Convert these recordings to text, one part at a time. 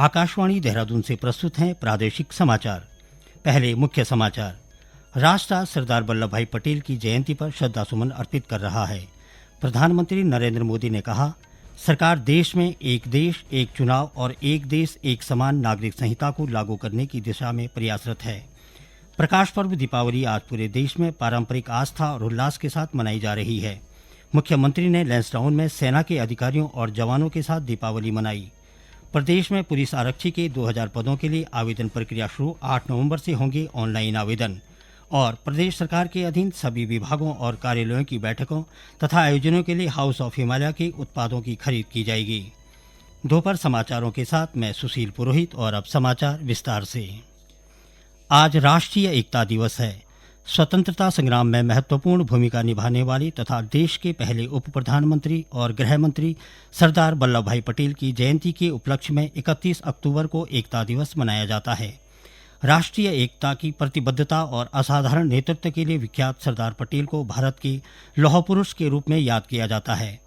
आकाशवाणी देहरादून से प्रस्तुत हैं प्रादेशिक समाचार। पहले मुख्य समाचार। राष्ट्र आज सरदार वल्लभ भाई पटेल की जयंती पर श्रद्धासुमन अर्पित कर रहा है। प्रधानमंत्री नरेंद्र मोदी ने कहा, सरकार देश में एक देश एक चुनाव और एक देश एक समान नागरिक संहिता को लागू करने की दिशा में प्रयासरत है। प्रकाश पर्व दीपावली आज पूरे देश में पारंपरिक आस्था और उल्लास के साथ मनाई जा रही है। मुख्यमंत्री ने लैंसडाउन में सेना के अधिकारियों और जवानों के साथ दीपावली मनाई। प्रदेश में पुलिस आरक्षी के 2000 पदों के लिए आवेदन प्रक्रिया शुरू। 8 नवंबर से होंगे ऑनलाइन आवेदन। और प्रदेश सरकार के अधीन सभी विभागों और कार्यालयों की बैठकों तथा आयोजनों के लिए हाउस ऑफ हिमालय के उत्पादों की खरीद की जाएगी। दोपहर समाचारों के साथ मैं सुशील पुरोहित और अब समाचार विस्तार से। आज राष्ट्रीय एकता दिवस है। स्वतंत्रता संग्राम में महत्वपूर्ण भूमिका निभाने वाले तथा देश के पहले उप प्रधानमंत्री और गृह मंत्री सरदार वल्लभ भाई पटेल की जयंती के उपलक्ष्य में 31 अक्टूबर को एकता दिवस मनाया जाता है। राष्ट्रीय एकता की प्रतिबद्धता और असाधारण नेतृत्व के लिए विख्यात सरदार पटेल को भारत के लौह पुरुष के रूप में याद किया जाता है।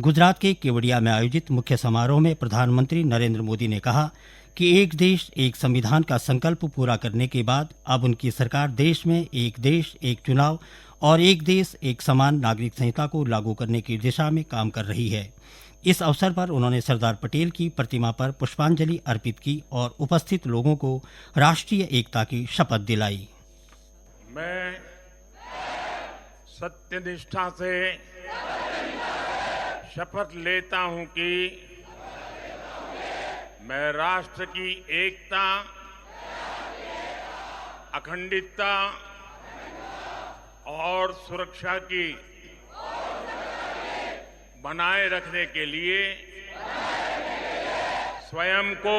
गुजरात के केवड़िया में आयोजित मुख्य समारोह में प्रधानमंत्री नरेंद्र मोदी ने कहा कि एक देश एक संविधान का संकल्प पूरा करने के बाद अब उनकी सरकार देश में एक देश एक चुनाव और एक देश एक समान नागरिक संहिता को लागू करने की दिशा में काम कर रही है। इस अवसर पर उन्होंने सरदार पटेल की प्रतिमा पर पुष्पांजलि अर्पित की और उपस्थित लोगों को राष्ट्रीय एकता की शपथ दिलाई। मैं सत्यनिष्ठा से शपथ लेता हूं कि मैं राष्ट्र की एकता, अखंडता और सुरक्षा की बनाए रखने के लिए स्वयं को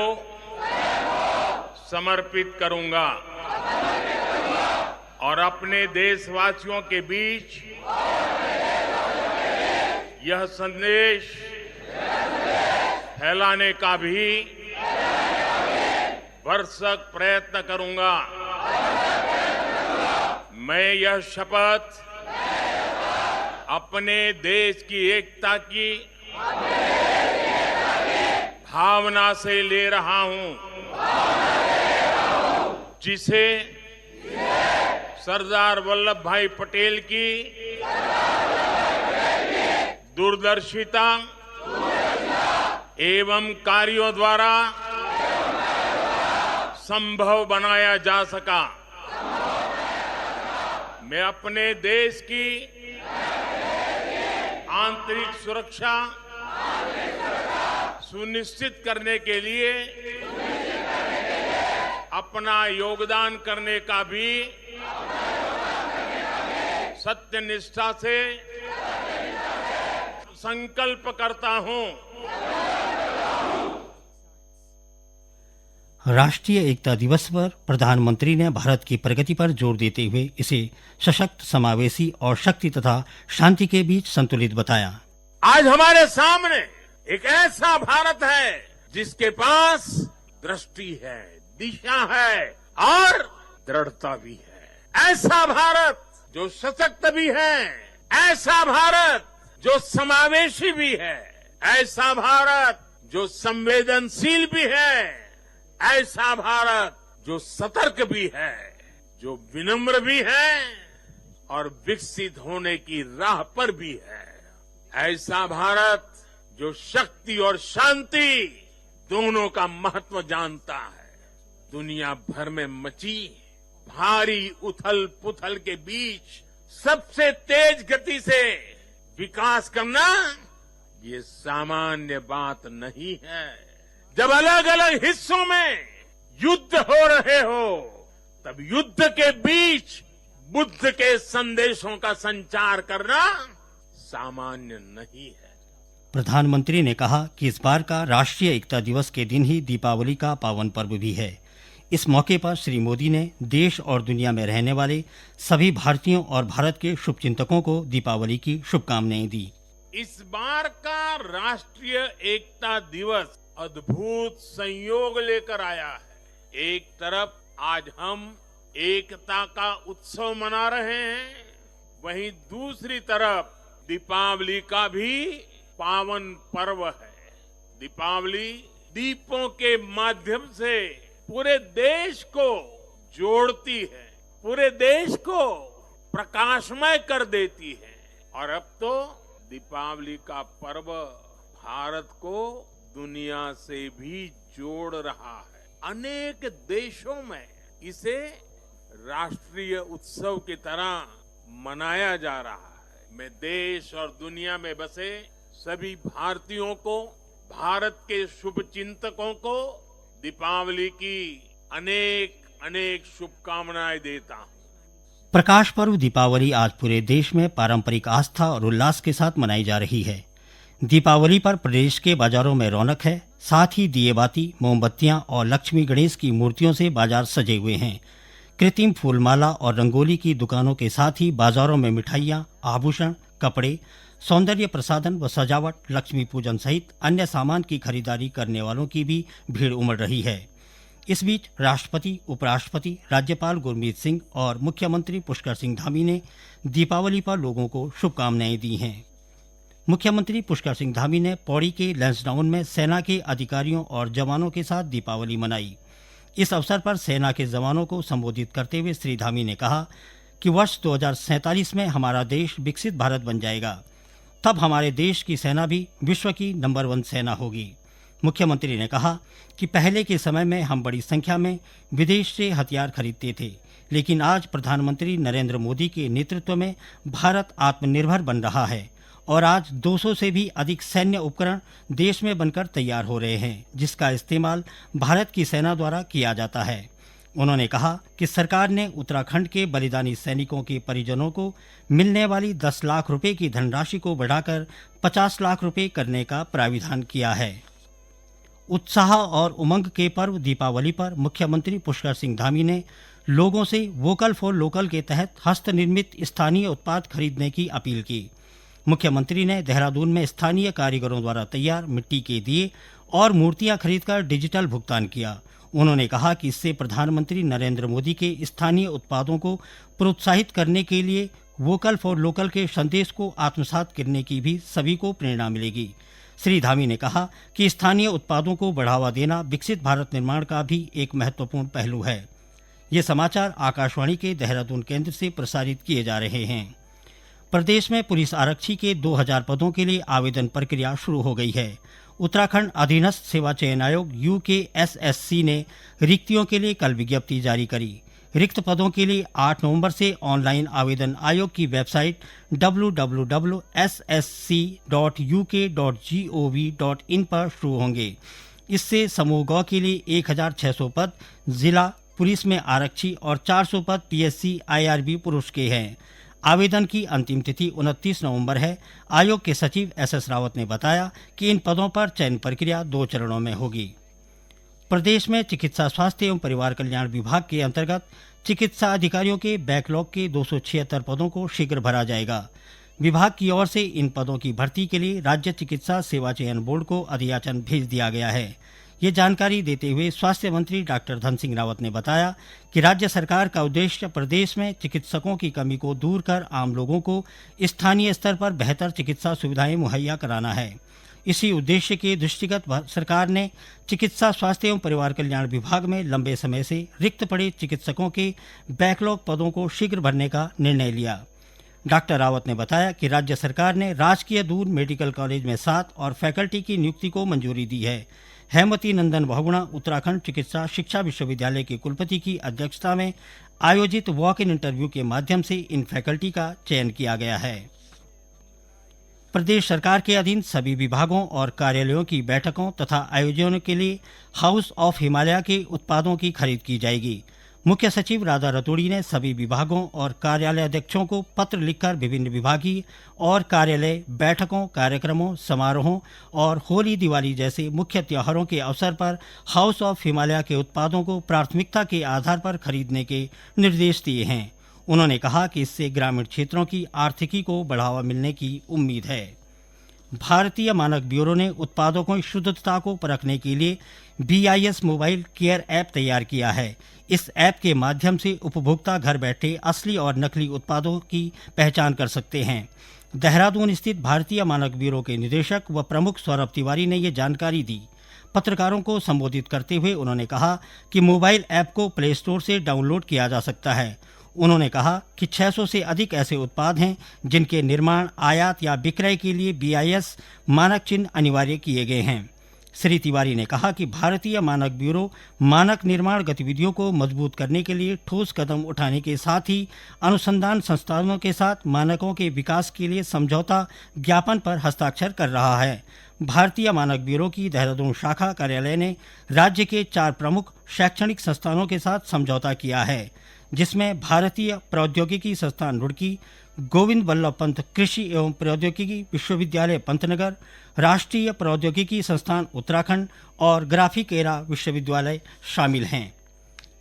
समर्पित करूंगा और अपने देशवासियों के बीच यह संदेश फैलाने का भी भरसक प्रयत्न करूंगा। मैं यह शपथ अपने देश की एकता की भावना से ले रहा हूं, जिसे सरदार वल्लभ भाई पटेल की दूरदर्शिता एवं कार्यों द्वारा संभव बनाया जा सका। मैं अपने देश की आंतरिक सुरक्षा सुनिश्चित करने के लिए अपना योगदान करने का भी सत्यनिष्ठा से संकल्प करता हूं। राष्ट्रीय एकता दिवस पर प्रधानमंत्री ने भारत की प्रगति पर जोर देते हुए इसे सशक्त, समावेशी और शक्ति तथा शांति के बीच संतुलित बताया। आज हमारे सामने एक ऐसा भारत है जिसके पास दृष्टि है, दिशा है और दृढ़ता भी है। ऐसा भारत जो सशक्त भी है, ऐसा भारत जो समावेशी भी है, ऐसा भारत जो संवेदनशील भी है, ऐसा भारत जो सतर्क भी है, जो विनम्र भी है और विकसित होने की राह पर भी है। ऐसा भारत जो शक्ति और शांति दोनों का महत्व जानता है। दुनिया भर में मची भारी उथल पुथल के बीच सबसे तेज गति से विकास करना ये सामान्य बात नहीं है। जब अलग अलग हिस्सों में युद्ध हो रहे हो, तब युद्ध के बीच बुद्ध के संदेशों का संचार करना सामान्य नहीं है। प्रधानमंत्री ने कहा कि इस बार का राष्ट्रीय एकता दिवस के दिन ही दीपावली का पावन पर्व भी है। इस मौके पर श्री मोदी ने देश और दुनिया में रहने वाले सभी भारतीयों और भारत के शुभचिंतकों को दीपावली की शुभकामनाएं दी। इस बार का राष्ट्रीय एकता दिवस अद्भुत संयोग लेकर आया है। एक तरफ आज हम एकता का उत्सव मना रहे हैं, वहीं दूसरी तरफ दीपावली का भी पावन पर्व है। दीपावली दीपों के माध्यम से पूरे देश को जोड़ती है, पूरे देश को प्रकाशमय कर देती है। और अब तो दीपावली का पर्व भारत को दुनिया से भी जोड़ रहा है। अनेक देशों में इसे राष्ट्रीय उत्सव की तरह मनाया जा रहा है। मैं देश और दुनिया में बसे सभी भारतीयों को, भारत के शुभ चिंतकों को दीपावली की अनेक अनेक शुभकामनाएं देता हूं। प्रकाश पर्व दीपावली आज पूरे देश में पारंपरिक आस्था और उल्लास के साथ मनाई जा रही है। दीपावली पर प्रदेश के बाजारों में रौनक है। साथ ही दिए बाती, मोमबत्तियां और लक्ष्मी गणेश की मूर्तियों से बाजार सजे हुए हैं। कृत्रिम फूलमाला और रंगोली की दुकानों के साथ ही बाजारों में मिठाइयां, आभूषण, कपड़े, सौंदर्य प्रसाधन व सजावट, लक्ष्मी पूजन सहित अन्य सामान की खरीदारी करने वालों की भी भीड़ उमड़ रही है। इस बीच राष्ट्रपति, उपराष्ट्रपति, राज्यपाल गुरमीत सिंह और मुख्यमंत्री पुष्कर सिंह धामी ने दीपावली पर लोगों को शुभकामनाएं दी हैं। मुख्यमंत्री पुष्कर सिंह धामी ने पौड़ी के लैंसडाउन में सेना के अधिकारियों और जवानों के साथ दीपावली मनाई। इस अवसर पर सेना के जवानों को संबोधित करते हुए श्री धामी ने कहा कि वर्ष 2047 में हमारा देश विकसित भारत बन जाएगा। तब हमारे देश की सेना भी विश्व की नंबर 1 सेना होगी। मुख्यमंत्री ने कहा कि पहले के समय में हम बड़ी संख्या में विदेश से हथियार खरीदते थे, लेकिन आज प्रधानमंत्री नरेंद्र मोदी के नेतृत्व में भारत आत्मनिर्भर बन रहा है और आज 200 से भी अधिक सैन्य उपकरण देश में बनकर तैयार हो रहे हैं, जिसका इस्तेमाल भारत की सेना द्वारा किया जाता है। उन्होंने कहा कि सरकार ने उत्तराखंड के बलिदानी सैनिकों के परिजनों को मिलने वाली 10 लाख रुपए की धनराशि को बढ़ाकर 50 लाख रुपए करने का प्राविधान किया है। उत्साह और उमंग के पर्व दीपावली पर मुख्यमंत्री पुष्कर सिंह धामी ने लोगों से वोकल फॉर लोकल के तहत हस्तनिर्मित स्थानीय उत्पाद खरीदने की अपील की। मुख्यमंत्री ने देहरादून में स्थानीय कारीगरों द्वारा तैयार मिट्टी के दिए और मूर्तियां खरीदकर डिजिटल भुगतान किया। उन्होंने कहा कि इससे प्रधानमंत्री नरेंद्र मोदी के स्थानीय उत्पादों को प्रोत्साहित करने के लिए वोकल फॉर लोकल के संदेश को आत्मसात करने की भी सभी को प्रेरणा मिलेगी। श्री धामी ने कहा कि स्थानीय उत्पादों को बढ़ावा देना विकसित भारत निर्माण का भी एक महत्वपूर्ण पहलू है। ये समाचार आकाशवाणी के देहरादून केंद्र से प्रसारित किए जा रहे हैं। प्रदेश में पुलिस आरक्षी के 2000 पदों के लिए आवेदन प्रक्रिया शुरू हो गई है। उत्तराखंड अधीनस्थ सेवा चयन आयोग UKSSC ने रिक्तियों के लिए कल विज्ञप्ति जारी करी। रिक्त पदों के लिए 8 नवंबर से ऑनलाइन आवेदन आयोग की वेबसाइट www.ssc.uk.gov.in पर शुरू होंगे। इससे समूह ग के लिए 1600 पद जिला पुलिस में आरक्षी और 400 पद PSC IRB पुरुष के हैं। आवेदन की अंतिम तिथि 29 नवंबर है। आयोग के सचिव SS रावत ने बताया कि इन पदों पर चयन प्रक्रिया 2 चरणों में होगी। प्रदेश में चिकित्सा स्वास्थ्य एवं परिवार कल्याण विभाग के अंतर्गत चिकित्सा अधिकारियों के बैकलॉग के 276 पदों को शीघ्र भरा जाएगा। विभाग की ओर से इन पदों की भर्ती के लिए राज्य चिकित्सा सेवा चयन बोर्ड को अधियाचन भेज दिया गया है। ये जानकारी देते हुए स्वास्थ्य मंत्री डॉक्टर धन सिंह रावत ने बताया कि राज्य सरकार का उद्देश्य प्रदेश में चिकित्सकों की कमी को दूर कर आम लोगों को स्थानीय स्तर पर बेहतर चिकित्सा सुविधाएं मुहैया कराना है। इसी उद्देश्य के दृष्टिगत सरकार ने चिकित्सा स्वास्थ्य एवं परिवार कल्याण विभाग में लंबे समय से रिक्त पड़े चिकित्सकों के बैकलॉग पदों को शीघ्र भरने का निर्णय लिया। डॉक्टर रावत ने बताया कि राज्य सरकार ने राजकीय दून मेडिकल कॉलेज में 7 और फैकल्टी की नियुक्ति को मंजूरी दी है। हेमवती नंदन बहुगुणा उत्तराखंड चिकित्सा शिक्षा विश्वविद्यालय के कुलपति की अध्यक्षता में आयोजित वॉक इन इंटरव्यू के माध्यम से इन फैकल्टी का चयन किया गया है। प्रदेश सरकार के अधीन सभी विभागों और कार्यालयों की बैठकों तथा आयोजनों के लिए हाउस ऑफ हिमालय के उत्पादों की खरीद की जाएगी। मुख्य सचिव राधा रतूड़ी ने सभी विभागों और कार्यालय अध्यक्षों को पत्र लिखकर विभिन्न विभागीय और कार्यालय बैठकों, कार्यक्रमों, समारोहों और होली दिवाली जैसे मुख्य त्योहारों के अवसर पर हाउस ऑफ हिमालय के उत्पादों को प्राथमिकता के आधार पर खरीदने के निर्देश दिए हैं। उन्होंने कहा कि इससे ग्रामीण क्षेत्रों की आर्थिकी को बढ़ावा मिलने की उम्मीद है। भारतीय मानक ब्यूरो ने उत्पादों की शुद्धता को परखने के लिए BIS मोबाइल केयर ऐप तैयार किया है। इस ऐप के माध्यम से उपभोक्ता घर बैठे असली और नकली उत्पादों की पहचान कर सकते हैं। देहरादून स्थित भारतीय मानक ब्यूरो के निदेशक व प्रमुख सौरभ तिवारी ने ये जानकारी दी। पत्रकारों को संबोधित करते हुए उन्होंने कहा कि मोबाइल ऐप को प्ले स्टोर से डाउनलोड किया जा सकता है। उन्होंने कहा कि 600 से अधिक ऐसे उत्पाद हैं जिनके निर्माण, आयात या विक्रय के लिए BIS मानक चिन्ह अनिवार्य किए गए हैं। श्री तिवारी ने कहा कि भारतीय मानक ब्यूरो मानक निर्माण गतिविधियों को मजबूत करने के लिए ठोस कदम उठाने के साथ ही अनुसंधान संस्थानों के साथ मानकों के विकास के लिए समझौता ज्ञापन पर हस्ताक्षर कर रहा है। भारतीय मानक ब्यूरो की देहरादून शाखा कार्यालय ने राज्य के 4 प्रमुख शैक्षणिक संस्थानों के साथ समझौता किया है, जिसमें भारतीय प्रौद्योगिकी संस्थान रुड़की, गोविंद वल्लभ पंत कृषि एवं प्रौद्योगिकी विश्वविद्यालय पंतनगर, राष्ट्रीय प्रौद्योगिकी संस्थान उत्तराखंड और ग्राफिक एरा विश्वविद्यालय शामिल हैं।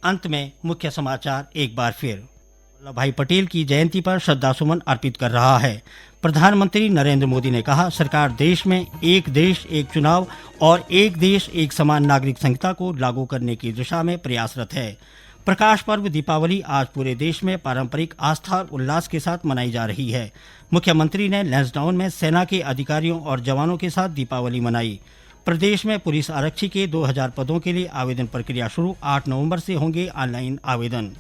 अंत में मुख्य समाचार एक बार फिर। वल्लभ भाई पटेल की जयंती पर श्रद्धासुमन अर्पित कर रहा है। प्रधानमंत्री नरेंद्र मोदी ने कहा, सरकार देश में एक देश एक चुनाव और एक देश एक समान नागरिक संहिता को लागू करने की दिशा में प्रयासरत है। प्रकाश पर्व दीपावली आज पूरे देश में पारंपरिक आस्था और उल्लास के साथ मनाई जा रही है। मुख्यमंत्री ने लैंसडाउन में सेना के अधिकारियों और जवानों के साथ दीपावली मनाई। प्रदेश में पुलिस आरक्षी के 2000 पदों के लिए आवेदन प्रक्रिया शुरू। 8 नवंबर से होंगे ऑनलाइन आवेदन।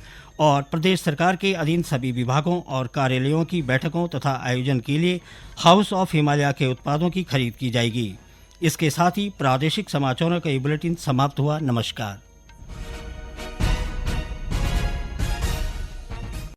और प्रदेश सरकार के अधीन सभी विभागों और कार्यालयों की बैठकों तथा आयोजन के लिए हाउस ऑफ हिमालय के उत्पादों की खरीद की जाएगी। इसके साथ ही प्रादेशिक समाचारों का ये बुलेटिन समाप्त हुआ। नमस्कार।